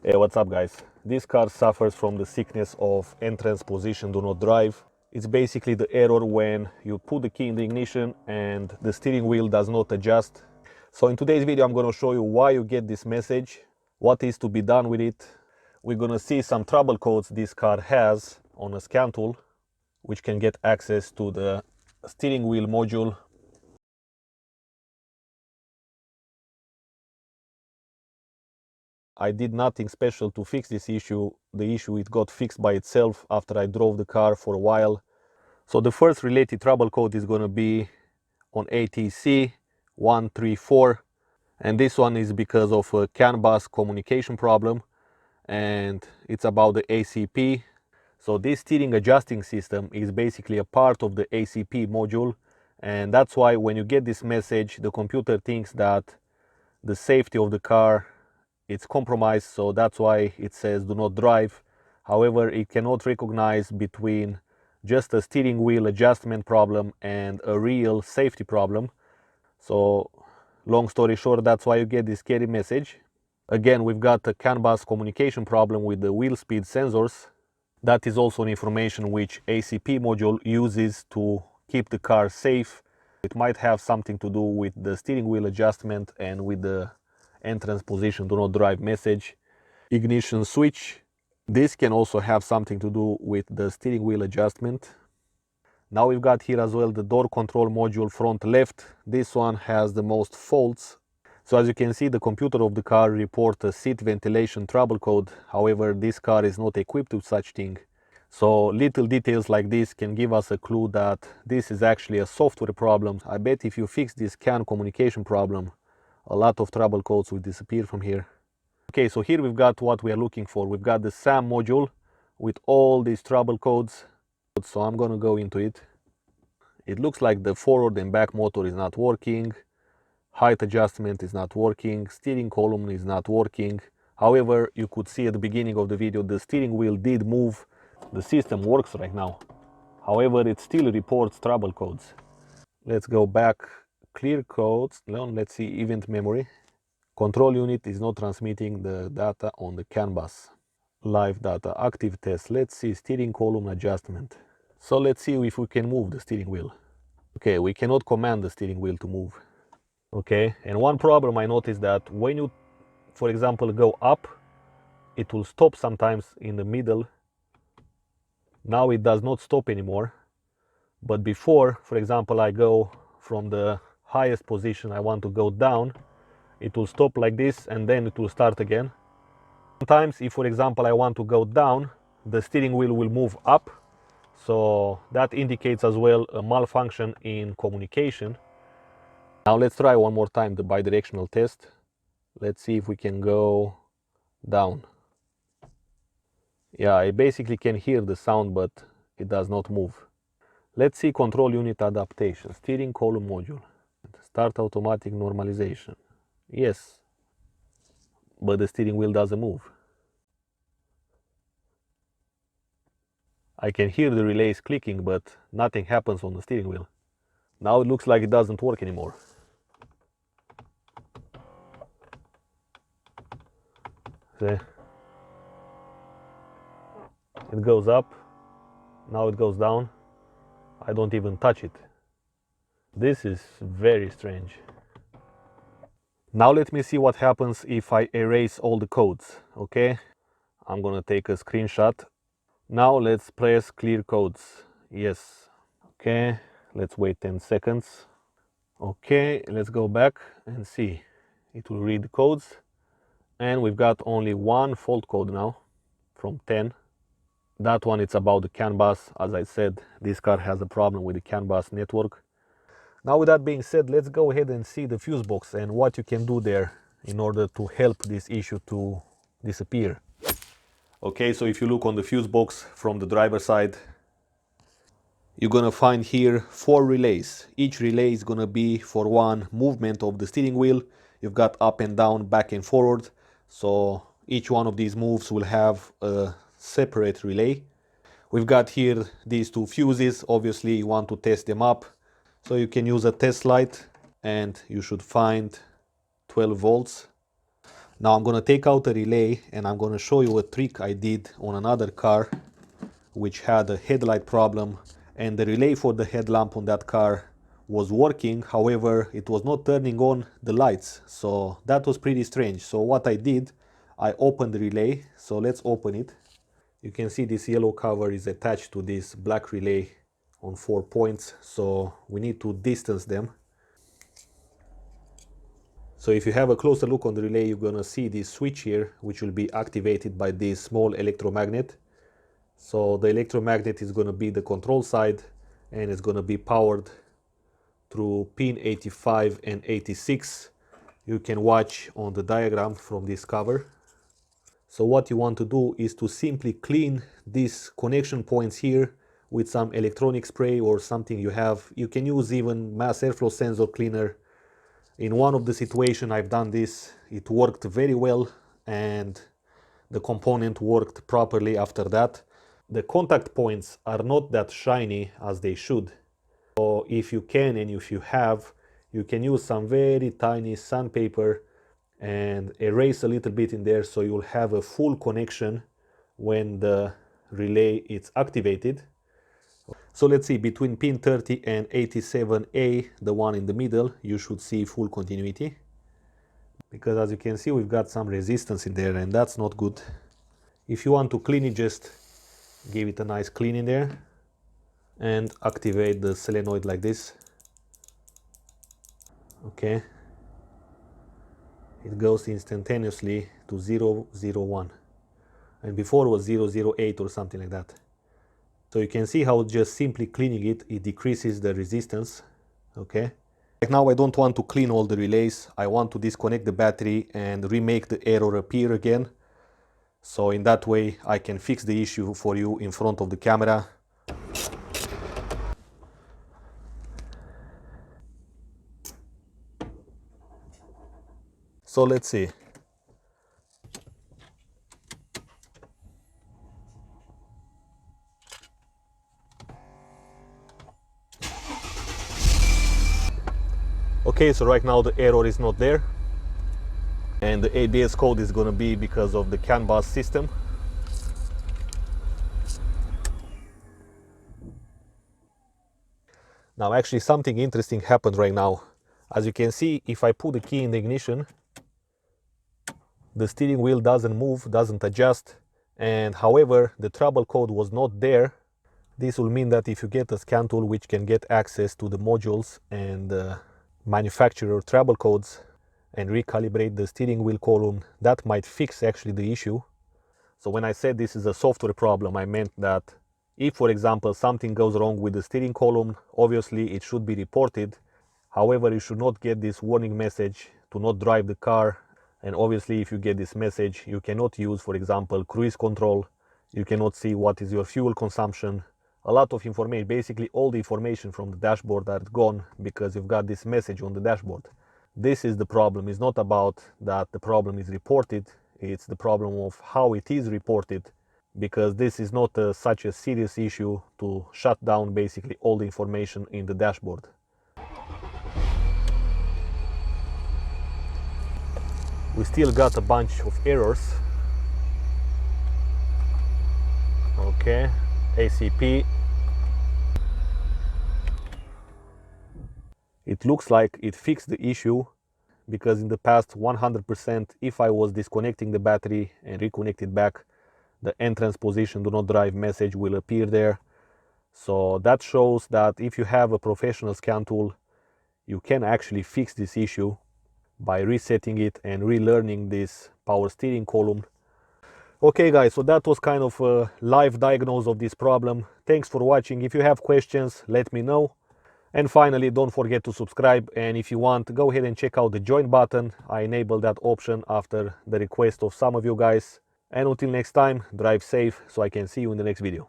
Hey, what's up guys? This car suffers from the sickness of entrance position do not drive. It's basically the error when you put the key in the ignition and the steering wheel does not adjust. So in today's video I'm going to show you why you get this message, what is to be done with it. We're going to see some trouble codes this car has on a scan tool, which can get access to the steering wheel module. I did nothing special to fix this issue. The issue, it got fixed by itself after I drove the car for a while. So the first related trouble code is going to be on ATC 134, and this one is because of a CAN bus communication problem, and it's about the ACP. So this steering adjusting system is basically a part of the ACP module, and that's why when you get this message, the computer thinks that the safety of the car it's compromised, so that's why it says do not drive. However, it cannot recognize between just a steering wheel adjustment problem and a real safety problem. So long story short, that's why you get this scary message. Again, we've got a CAN bus communication problem with the wheel speed sensors. That is also an information which ACP module uses to keep the car safe. It might have something to do with the steering wheel adjustment and with the entrance position do not drive message. Ignition switch, this can also have something to do with the steering wheel adjustment. Now we've got here as well the door control module front left. This one has the most faults. So as you can see, the computer of the car reports a seat ventilation trouble code. However, this car is not equipped with such thing. So little details like this can give us a clue that this is actually a software problem. I bet if you fix this CAN communication problem, a lot of trouble codes will disappear from here. Okay, so here we've got what we are looking for. We've got the SAM module with all these trouble codes. So I'm going to go into it. It looks like the forward and back motor is not working. Height adjustment is not working. Steering column is not working. However, you could see at the beginning of the video, the steering wheel did move. The system works right now. However, it still reports trouble codes. Let's go back. Clear codes. Let's see event memory. Control unit is not transmitting the data on the CAN bus. Live data, active test. Let's see steering column adjustment. So let's see if we can move the steering wheel. Okay, we cannot command the steering wheel to move. Okay, and one problem I noticed that when you, for example, go up, it will stop sometimes in the middle. Now it does not stop anymore. But before, for example, I go from the highest position, I want to go down, it will stop like this and then it will start again. Sometimes if, for example, I want to go down, the steering wheel will move up. So that indicates as well a malfunction in communication. Now let's try one more time the bidirectional test. Let's see if we can go down. Yeah, I basically can hear the sound, but it does not move. Let's see control unit adaptation, steering column module. Start automatic normalization. Yes, but the steering wheel doesn't move. I can hear the relays clicking, but nothing happens on the steering wheel. Now it looks like it doesn't work anymore. See? It goes up, now it goes down. I don't even touch it. This is very strange. Now let me see what happens if I erase all the codes, okay? I'm gonna take a screenshot. Now let's press clear codes. Yes. Okay, let's wait 10 seconds. Okay, let's go back and see. It will read the codes. And we've got only one fault code now from 10. That one, it's about the CAN bus. As I said, this car has a problem with the CAN bus network. Now with that being said, let's go ahead and see the fuse box and what you can do there in order to help this issue to disappear. Okay, so if you look on the fuse box from the driver's side, you're gonna find here 4 relays. Each relay is gonna be for one movement of the steering wheel. You've got up and down, back and forward. So each one of these moves will have a separate relay. We've got here these 2 fuses. Obviously you want to test them up. So you can use a test light and you should find 12 volts. Now I'm going to take out a relay and I'm going to show you a trick I did on another car which had a headlight problem, and the relay for the headlamp on that car was working, however it was not turning on the lights, so that was pretty strange. So what I did, I opened the relay. So let's open it. You can see this yellow cover is attached to this black relay on 4 points, so we need to distance them. So if you have a closer look on the relay, you're gonna see this switch here, which will be activated by this small electromagnet. So the electromagnet is gonna be the control side, and it's gonna be powered through pin 85 and 86. You can watch on the diagram from this cover. So what you want to do is to simply clean these connection points here with some electronic spray or something you have. You can use even mass airflow sensor cleaner. In one of the situations I've done this, it worked very well and the component worked properly after that. The contact points are not that shiny as they should. So if you can, and if you have, you can use some very tiny sandpaper and erase a little bit in there, so you'll have a full connection when the relay is activated. So let's see, between pin 30 and 87A, the one in the middle, you should see full continuity. Because as you can see, we've got some resistance in there, and that's not good. If you want to clean it, just give it a nice clean in there and activate the solenoid like this. Okay. It goes instantaneously to 001, and before it was 008 or something like that. So you can see how just simply cleaning it, it decreases the resistance. Okay. Like now I don't want to clean all the relays. I want to disconnect the battery and remake the error appear again. So in that way I can fix the issue for you in front of the camera. So let's see. Okay, so right now the error is not there, and the ABS code is going to be because of the CAN bus system. Now actually something interesting happened right now. As you can see, if I put the key in the ignition, the steering wheel doesn't move, doesn't adjust, and however the trouble code was not there. This will mean that if you get a scan tool which can get access to the modules and manufacturer trouble codes and recalibrate the steering wheel column, that might fix actually the issue. So when I said this is a software problem, I meant that if, for example, something goes wrong with the steering column, obviously it should be reported. However, you should not get this warning message to not drive the car. And obviously if you get this message, you cannot use, for example, cruise control. You cannot see what is your fuel consumption. A lot of information, basically all the information from the dashboard are gone because you've got this message on the dashboard. This is the problem. It's not about that the problem is reported. It's the problem of how it is reported, because this is not such a serious issue to shut down basically all the information in the dashboard. We still got a bunch of errors. Okay, ACP. It looks like it fixed the issue, because in the past 100%, if I was disconnecting the battery and reconnect it back, the entrance position do not drive message will appear there. So that shows that if you have a professional scan tool, you can actually fix this issue by resetting it and relearning this power steering column. Okay guys, so that was kind of a live diagnosis of this problem. Thanks for watching. If you have questions, let me know. And finally, don't forget to subscribe, and if you want, go ahead and check out the join button. I enabled that option after the request of some of you guys. And until next time, drive safe, so I can see you in the next video.